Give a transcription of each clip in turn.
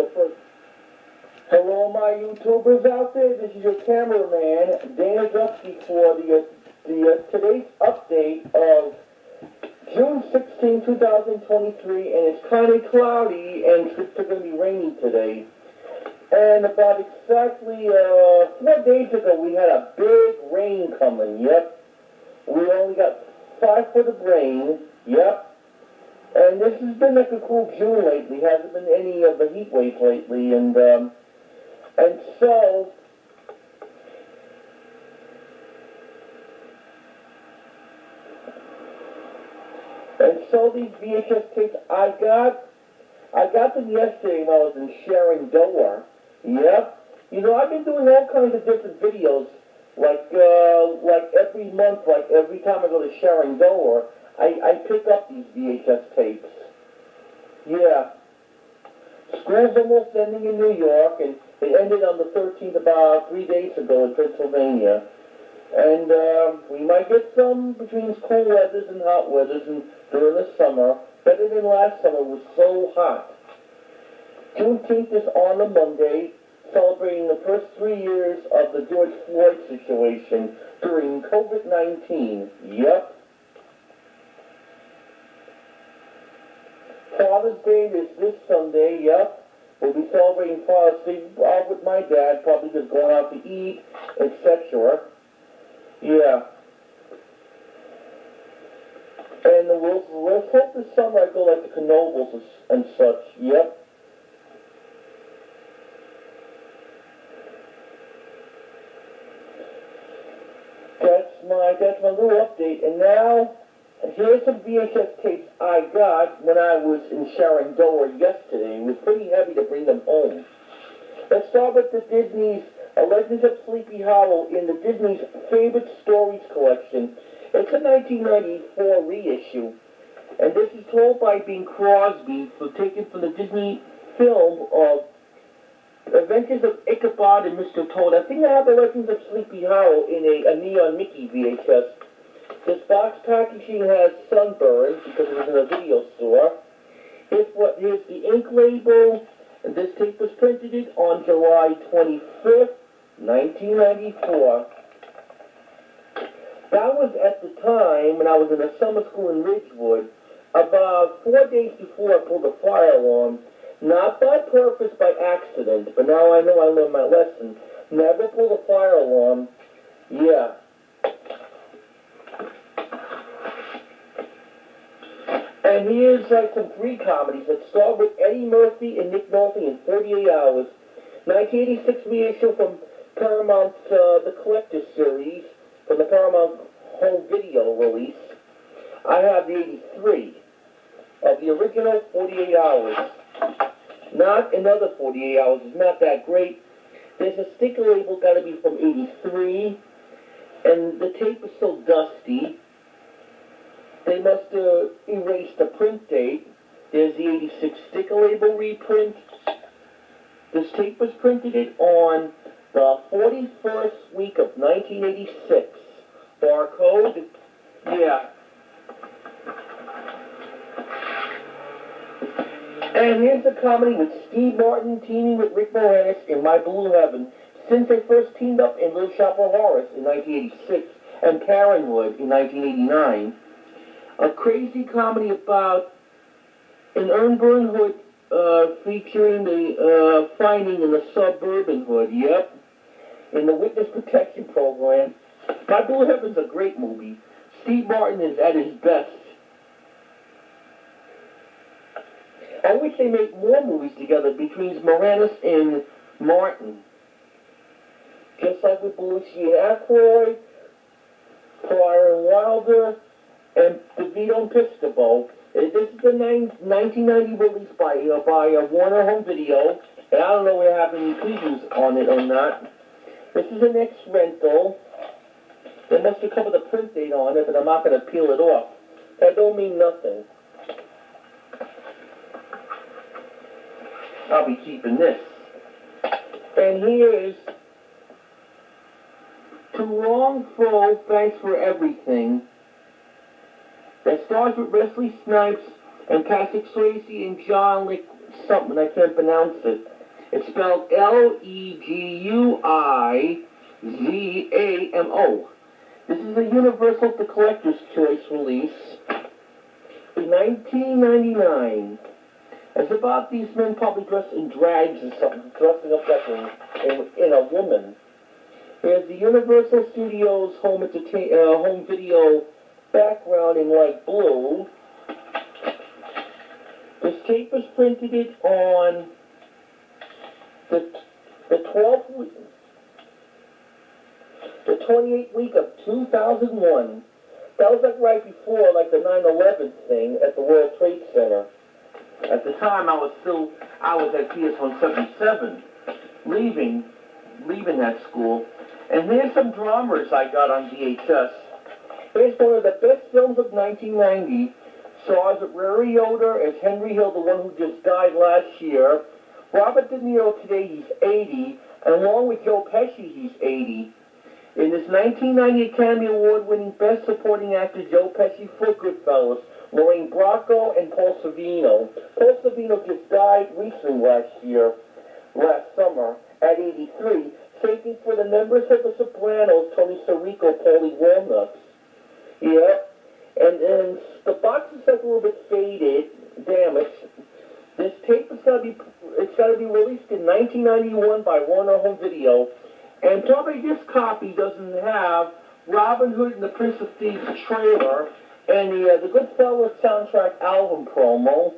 the first. Hello, my YouTubers out there. This is your cameraman, Dana Dusky, for the today's update of June 16, 2023, and it's kind of cloudy and it's going to be raining today. And about exactly 4 days ago, we had a big rain coming. Yep, we only got 5 foot of rain. Yep. And this has been like a cool June lately. Hasn't been any of the heat waves lately, and so these VHS tapes I got them yesterday when I was in Shenandoah. Yep. You know, I've been doing all kinds of different videos, like every month, like every time I go to Shenandoah, I pick up these VHS tapes. Yeah. School's almost ending in New York, and it ended on the 13th about 3 days ago in Pennsylvania. And we might get some between cool weathers and hot weathers and during the summer. Better than last summer, it was so hot. Juneteenth is on a Monday, celebrating the first 3 years of the George Floyd situation during COVID-19. Yep. Father's Day is this Sunday, yep. We'll be celebrating Father's Day with my dad, probably just going out to eat, etc. Yeah. And let's hope this summer I go like the Knobles and such, yep. That's my little update, and now here's some VHS tapes I got when I was in Shenandoah yesterday. It was pretty heavy to bring them home. Let's start with the Disney's Legends of Sleepy Hollow in the Disney's Favorite Stories collection. It's a 1994 reissue, and this is told by Bing Crosby, taken from the Disney film of Adventures of Ichabod and Mr. Toad. I think I have the Legends of Sleepy Hollow in a Neon Mickey VHS. This box packaging has sunburns because it was in a video store. Here's the ink label, and this tape was printed on July 25th, 1994. That was at the time when I was in a summer school in Ridgewood. About 4 days before I pulled the fire alarm. Not by purpose, by accident, but now I know I learned my lesson. Never pull the fire alarm. Yeah. And here's like some 3 comedies. Let's start with Eddie Murphy and Nick Nolte in 48 Hours. 1986 reissue from Paramount's The Collector Series, from the Paramount Home Video release. I have the 83 of the original 48 Hours. Not another 48 Hours. It's not that great. There's a sticker label, got to be from 83, and the tape is so dusty. They must have erased the print date. There's the 86 sticker label reprint. This tape was printed on the 41st week of 1986. Barcode, yeah. And here's the comedy with Steve Martin teaming with Rick Moranis in My Blue Heaven, since they first teamed up in Little Shop of Horrors in 1986 and Parenthood in 1989. A crazy comedy about an urban hood featuring the finding in the suburban hood, yep, in the Witness Protection Program. My Blue Heaven's a great movie. Steve Martin is at his best. I wish they made more movies together between Moranis and Martin. Just like with Belushi and Aykroyd, Pryor and Wilder, and DeVito and Piscopo. This is the 1990 release by Warner Home Video, and I don't know if they have any previews on it or not. This is an ex-rental. They must have covered the print date on it, but I'm not going to peel it off. That don't mean nothing. I'll be keeping this. And here is To Long Fro, Thanks for Everything. That stars with Wesley Snipes and Patrick Swayze and John something, I can't pronounce it. It's spelled Leguizamo. This is a Universal to Collector's Choice release in 1999. It's about these men probably dressed in drags or something, dressing up like in a woman. Here's the Universal Studios home video background in light blue. This tape was printed on the 28th week of 2001. That was like right before like the 9/11 thing at the World Trade Center. At the time, I was at PS 177, leaving that school. And here's some dramas I got on VHS. Here's one of the best films of 1990. Sergeant Ray Yoder as Henry Hill, the one who just died last year. Robert De Niro today, he's 80, and along with Joe Pesci, he's 80. In this 1990 Academy Award-winning Best Supporting Actor, Joe Pesci for Goodfellas, Lorraine Bracco, and Paul Sorvino. Paul Sorvino just died recently last summer, at 83. Same thing for the members of The Sopranos, Tony Sirico, Paulie Walnuts. Yeah, and the box is like a little bit faded, damaged. This tape is gotta be released in 1991 by Warner Home Video, and probably this copy doesn't have Robin Hood and the Prince of Thieves trailer and the Goodfellas soundtrack album promo.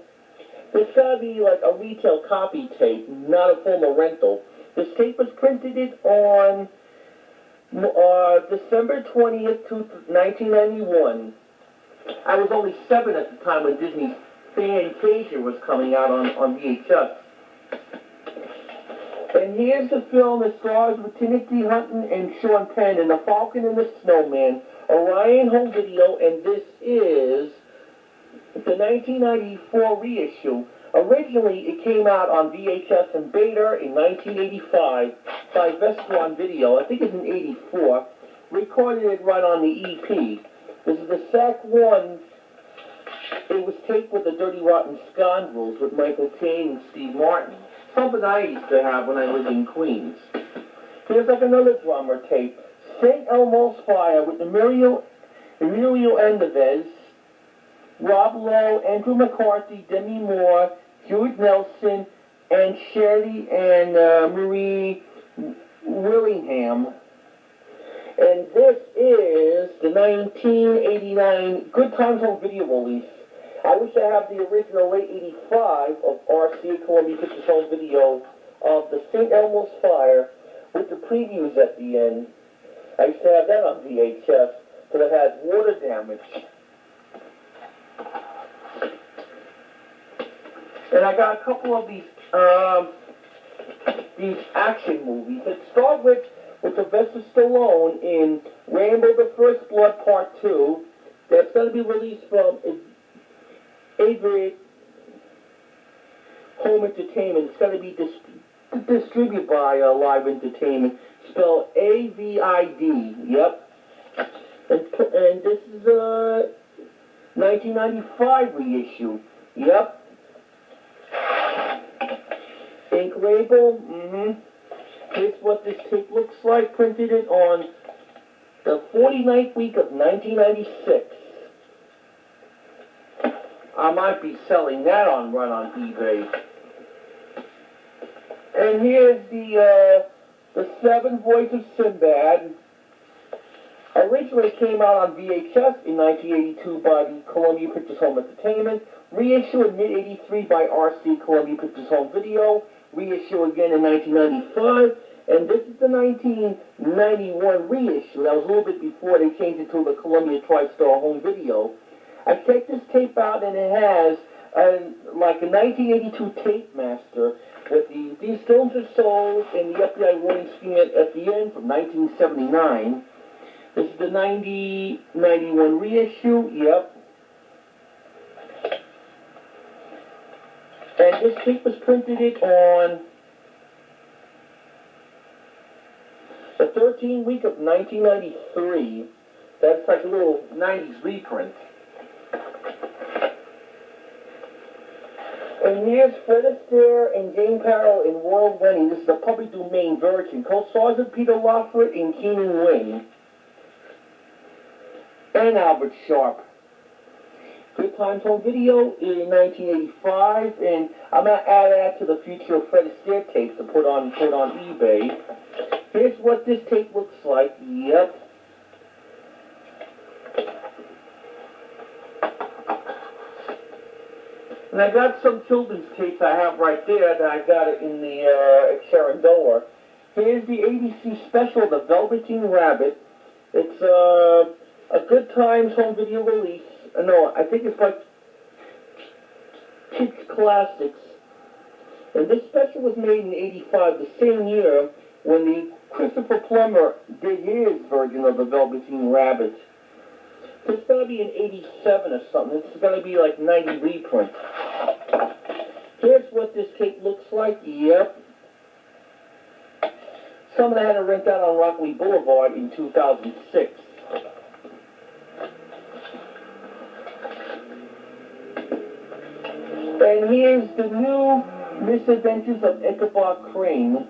This gotta be like a retail copy tape, not a formal rental. This tape was printed on December 20th, 1991. I was only 7 at the time when Disney's Fantasia was coming out on VHS. And here's the film that stars with Timothy Hutton and Sean Penn in The Falcon and the Snowman, Orion Home Video, and this is the 1994 reissue. Originally, it came out on VHS and Beta in 1985 by Vestron Video. I think it's in 84. Recorded it right on the EP. This is the SAC 1. It was taped with the Dirty Rotten Scoundrels with Michael Caine and Steve Martin. Something I used to have when I lived in Queens. Here's like another drummer tape. St. Elmo's Fire with Emilio Andevez, Rob Lowe, Andrew McCarthy, Demi Moore, Jude Nelson, and Shirley and Marie Willingham. And this is the 1989 Good Times Home Video release. I wish I had the original late 85 of RCA Columbia Pictures Home Video of the St. Elmo's Fire with the previews at the end. I used to have that on VHS, but it had water damage. And I got a couple of these action movies. It started with Sylvester Stallone in Rambo the First Blood Part 2. That's going to be released from Avid Home Entertainment. It's going to be distributed by Live Entertainment. Spelled AVID. Yep. And this is a 1995 reissue. Yep. Ink label. Here's what this tape looks like. Printed it on the 49th week of 1996. I might be selling that on eBay. And here's the 7 Voice of Sinbad. Originally came out on VHS in 1982 by the Columbia Pictures Home Entertainment. Reissue in mid-83 by RC Columbia Pictures Home Video. Reissue again in 1995. And this is the 1991 reissue. That was a little bit before they changed it to the Columbia TriStar Home Video. I checked this tape out, and it has like a 1982 tape master with these films are sold and the FBI warning scheme at the end from 1979. This is the 91 reissue. Yep. And this tape was printed on the 13th week of 1993. That's like a little 90s reprint. And here's Fred Astaire and Jane Farrell in World Wedding. This is a public domain version. Co-stars with Peter Lawford and Keenan Wynn. And Albert Sharp. Good Times Home Video in 1985, and I'm going to add that to the future Fred Astaire tapes to put on eBay. Here's what this tape looks like. Yep. And I got some children's tapes I have right there that I got it in the at Shenandoah. Here's the ABC special, The Velveteen Rabbit. It's a Good Times Home Video release. No, I think it's like Kids Classics. And this special was made in '85, the same year when the Christopher Plummer did his version of The Velveteen Rabbit. It's going to be in '87 or something. It's going to be like 90 reprint. Here's what this tape looks like. Yep. Something I had to rent out on Rockaway Boulevard in 2006. And here's the new Misadventures of Ichabod Crane.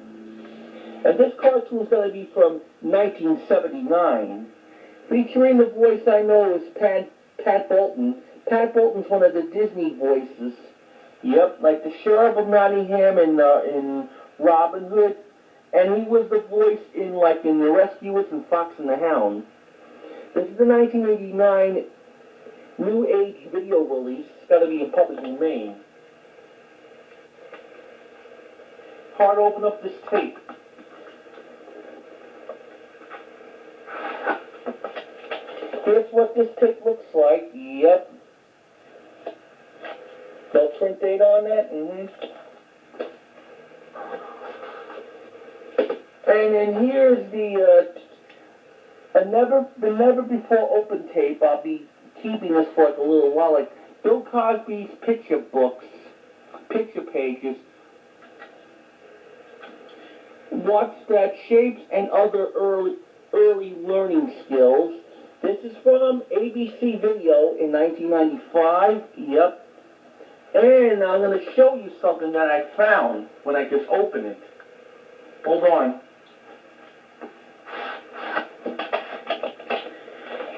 And this cartoon is going to be from 1979. Featuring the voice I know is Pat Bolton. Pat Bolton's one of the Disney voices. Yep, like the Sheriff of Nottingham in Robin Hood. And he was the voice in The Rescuers and Fox and the Hound. This is the 1989 New Age video release. It's got to be in public domain. Hard to open up this tape. Here's what this tape looks like. Yep. No print date on that. And then here's the never before open tape. I'll be keeping this for like a little while. Like Bill Cosby's picture books, picture pages. What's that? Shapes and other early learning skills. This is from ABC Video in 1995. Yep. And I'm going to show you something that I found when I just open it. Hold on.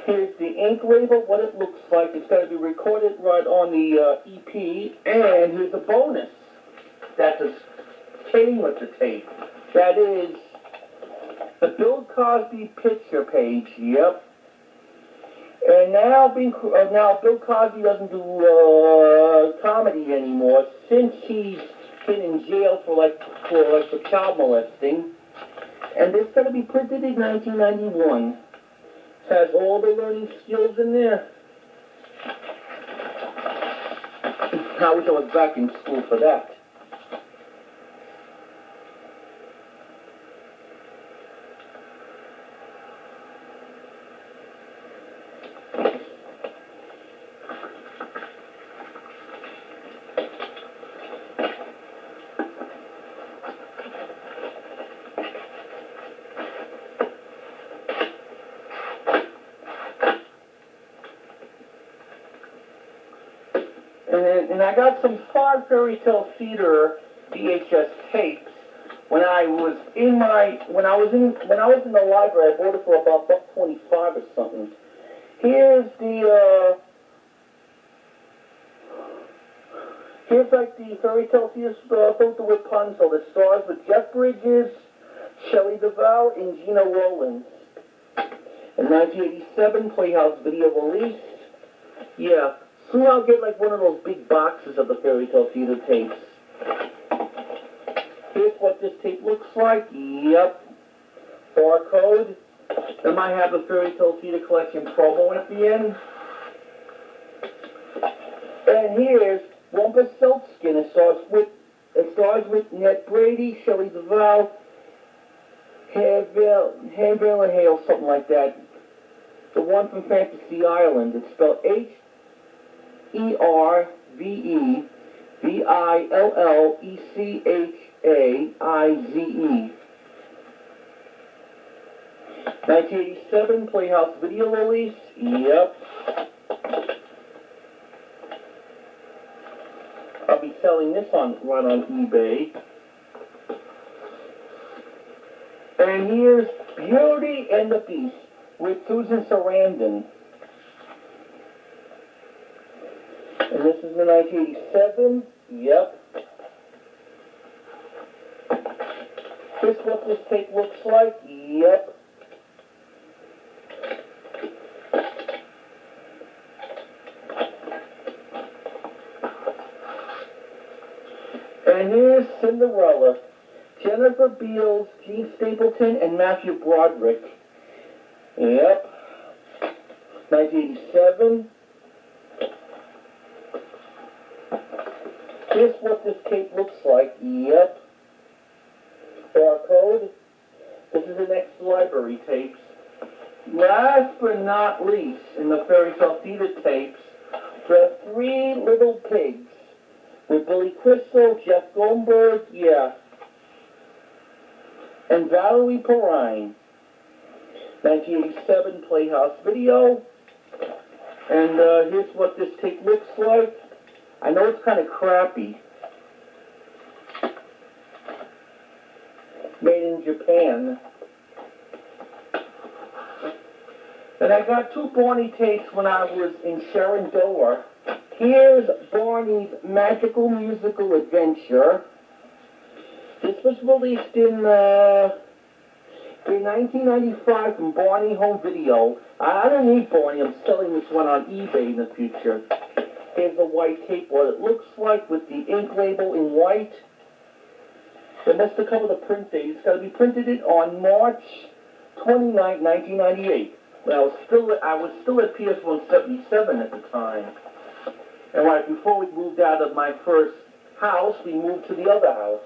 Here's the ink label, what it looks like. It's going to be recorded right on the EP. And here's a bonus that just came with the tape. That is the Bill Cosby picture page. Yep. And now Bill Cosby doesn't do comedy anymore since he's been in jail for child molesting. And it's going to be printed in 1991. It has all the learning skills in there. I wish I was back in school for that. And I got some Far Fairy Tale Theater VHS tapes when I was in the library. I bought it for about $1.25 or something. Here's like the Fairy Tale Theater photo with Rapunzel. The stars with Jeff Bridges, Shelley Duvall, and Gina Rowlands. In 1987, Playhouse Video released. Yeah. Soon I'll get like one of those big boxes of the Fairy Tale Theater tapes. Here's what this tape looks like. Yep. Barcode. Then might have the Fairy Tale Theater Collection promo at the end. And here's Rumpelstiltskin. It stars with Ned Brady, Shelley Duvall, Hanville and Hale, something like that. The one from Fantasy Island. It's spelled HERVEVILLECHAIZE. 1987 Playhouse Video release. Yep. I'll be selling this right on eBay. And here's Beauty and the Beast with Susan Sarandon. And this is the 1987. Yep. This is what this tape looks like. Yep. And here's Cinderella. Jennifer Beals, Gene Stapleton, and Matthew Broderick. Yep. 1987. Here's what this tape looks like. Yep. Barcode. This is the next library tapes. Last but not least, in the Fairy Tale Theater tapes, the Three Little Pigs with Billy Crystal, Jeff Goldberg, yeah, and Valerie Perrine. 1987 Playhouse Video. And here's what this tape looks like. I know it's kind of crappy. Made in Japan. And I got two Barney tapes when I was in Shenandoah. Here's Barney's Magical Musical Adventure. This was released in 1995 from Barney Home Video. I don't need Barney. I'm selling this one on eBay in the future. Here's the white tape, what it looks like with the ink label in white. It must have covered the print date. It's got to be printed on March 29, 1998. When I was still at PS 177 at the time. And right before we moved out of my first house, we moved to the other house.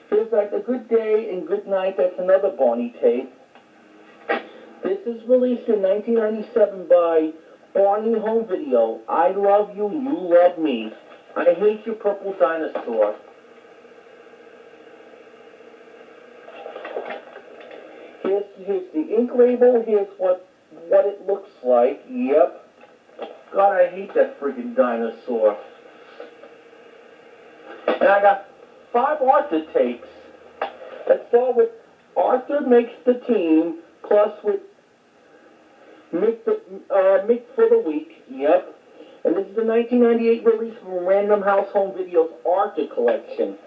Here's like A Good Day and Good Night. That's another Barney tape. This is released in 1997 by Barney Home Video. I Love You, You Love Me. I Hate Your Purple Dinosaur. Here's the ink label. Here's what it looks like. Yep. God, I hate that friggin' dinosaur. And I got 5 Arthur tapes. Let's start with Arthur Makes the Team, plus with Mick for the Week. Yep. And this is the 1998 release from Random House Home Video's Arthur collection.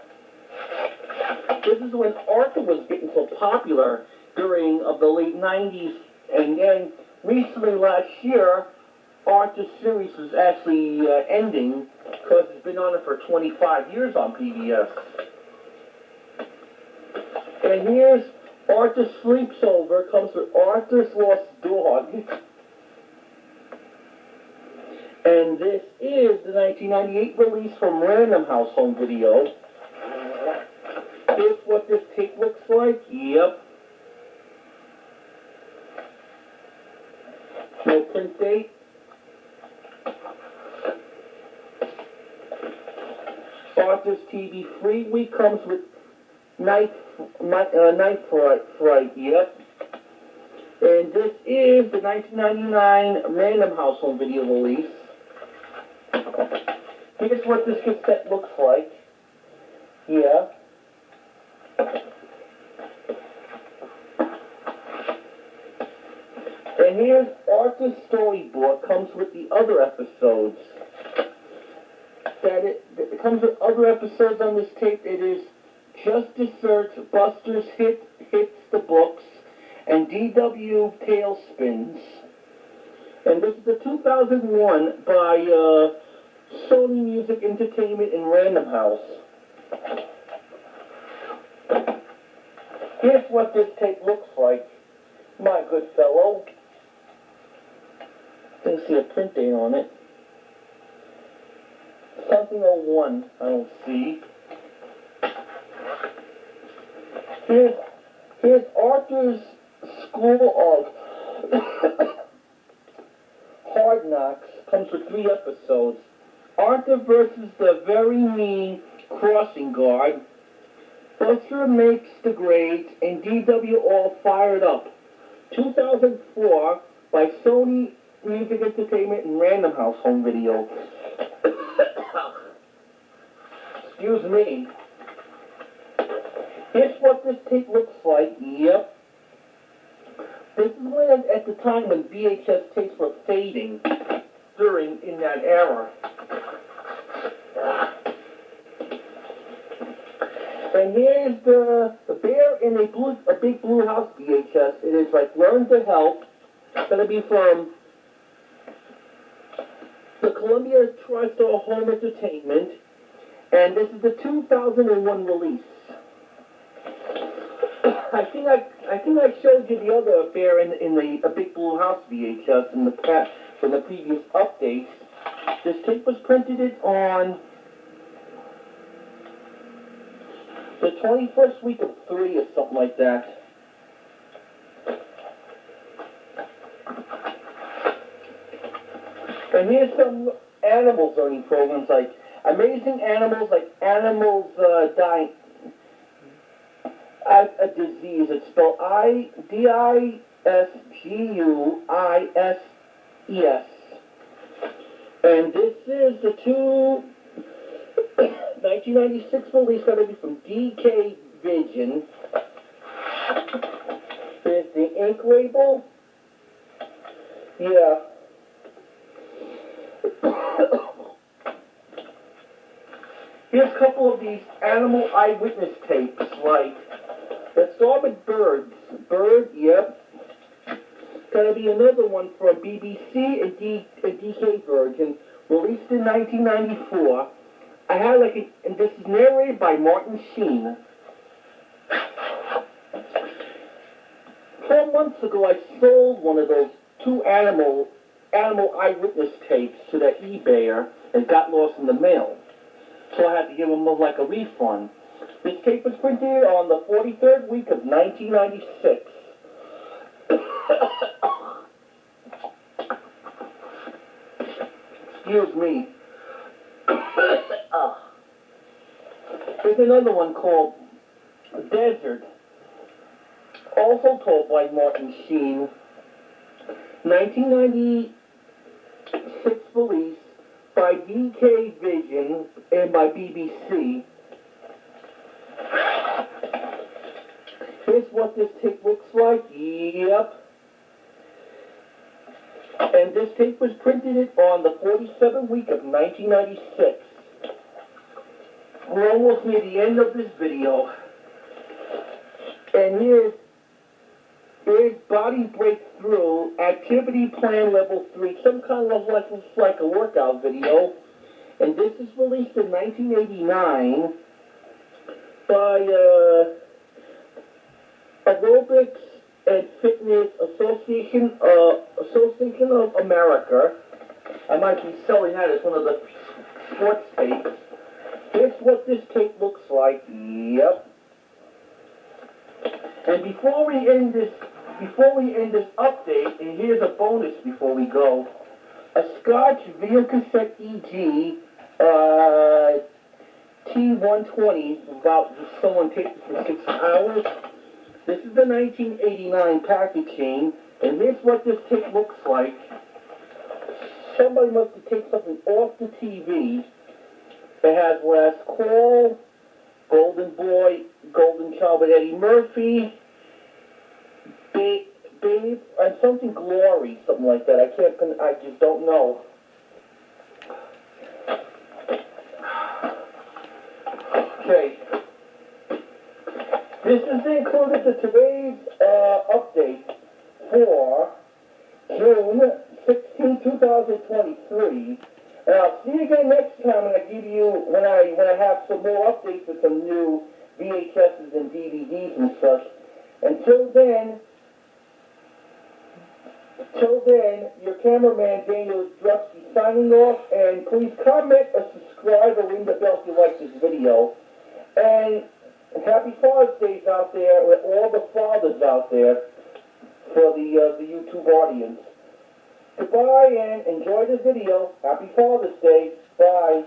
This is when Arthur was getting so popular during the late 90s, and then recently last year, Arthur's series was actually ending because it's been on it for 25 years on PBS. And here's Arthur Sleeps Over, comes with Arthur's Lost Dog. And this is the 1998 release from Random House Home Video. Here's what this tape looks like. Yep. No print date. Arthur's TV Free Week comes with Night Fright. Yep. And this is the 1999 Random House Home Video release. Here's what this cassette looks like. Yeah. And here's Arthur's storybook. Comes with the other episodes. It comes with other episodes on this tape. It is Justice Thirt, Buster's Hits the Books, and DW Tailspins. And this is the 2001 by Sony Music Entertainment and Random House. Here's what this tape looks like, my good fellow. I can see a print date on it. Something 01, I don't see. Here's Arthur's School of Hard Knocks. Comes with 3 episodes. Arthur versus the very mean crossing guard. Buster Makes the Grades, and DW All Fired Up. 2004 by Sony Music Entertainment and Random House Home Video. Excuse me. Here's what this tape looks like. Yep. This is when, at the time when VHS tapes were fading in that era. And here's the bear in a big blue house VHS. It is like Learn to Help. It's going to be from the Columbia TriStar Home Entertainment. And this is the 2001 release. I think I showed you the other bear in a big blue house VHS in the past from the previous updates. This tape was printed on the 21st week of 3 or something like that. And here's some animals learning programs like Amazing Animals, like Animals Dying. A disease. It's spelled I-D-I-S-G-U-I-S-E-S. And this is the 1996 release going to be from DK Vision. There's the ink label. Yeah. Here's a couple of these animal eyewitness tapes, like let's start with birds. Bird, yep. Gonna be another one from BBC and DK Virgin, released in 1994. I had and this is narrated by Martin Sheen. 4 months ago, I sold one of those 2 animal eyewitness tapes to the eBayer and got lost in the mail. So I had to give him a refund. This tape was printed on the 43rd week of 1996. Excuse me. There's another one called Desert, also told by Martin Sheen. 1996 release by DK Vision and by BBC. Here's what this tape looks like. Yep. And this tape was printed on the 47th week of 1996. We're almost near the end of this video. And here's Body Breakthrough, Activity Plan Level 3, some kind of like a workout video. And this is released in 1989 by Aerobics and Fitness Association of America. I might be selling that as one of the sports tapes. Here's what this tape looks like. Yep. And before we end this update, and here's a bonus before we go: a Scotch video cassette EG T120, about someone taped it for 6 hours. This is the 1989 packaging, and here's what this tape looks like. Somebody must have taken something off the TV. It has Last Call, Golden Boy, Golden Child with Eddie Murphy, Babe, and something Glory, something like that. I just don't know. Okay. This is included to today's update for June 16, 2023. And I'll see you again next time when I have some more updates with some new VHSs and DVDs and such. Until then, your cameraman Daniel Drusky signing off, and please comment or subscribe or ring the bell if you like this video. And happy Father's Day out there with all the fathers out there for the YouTube audience. Goodbye and enjoy the video. Happy Father's Day. Bye.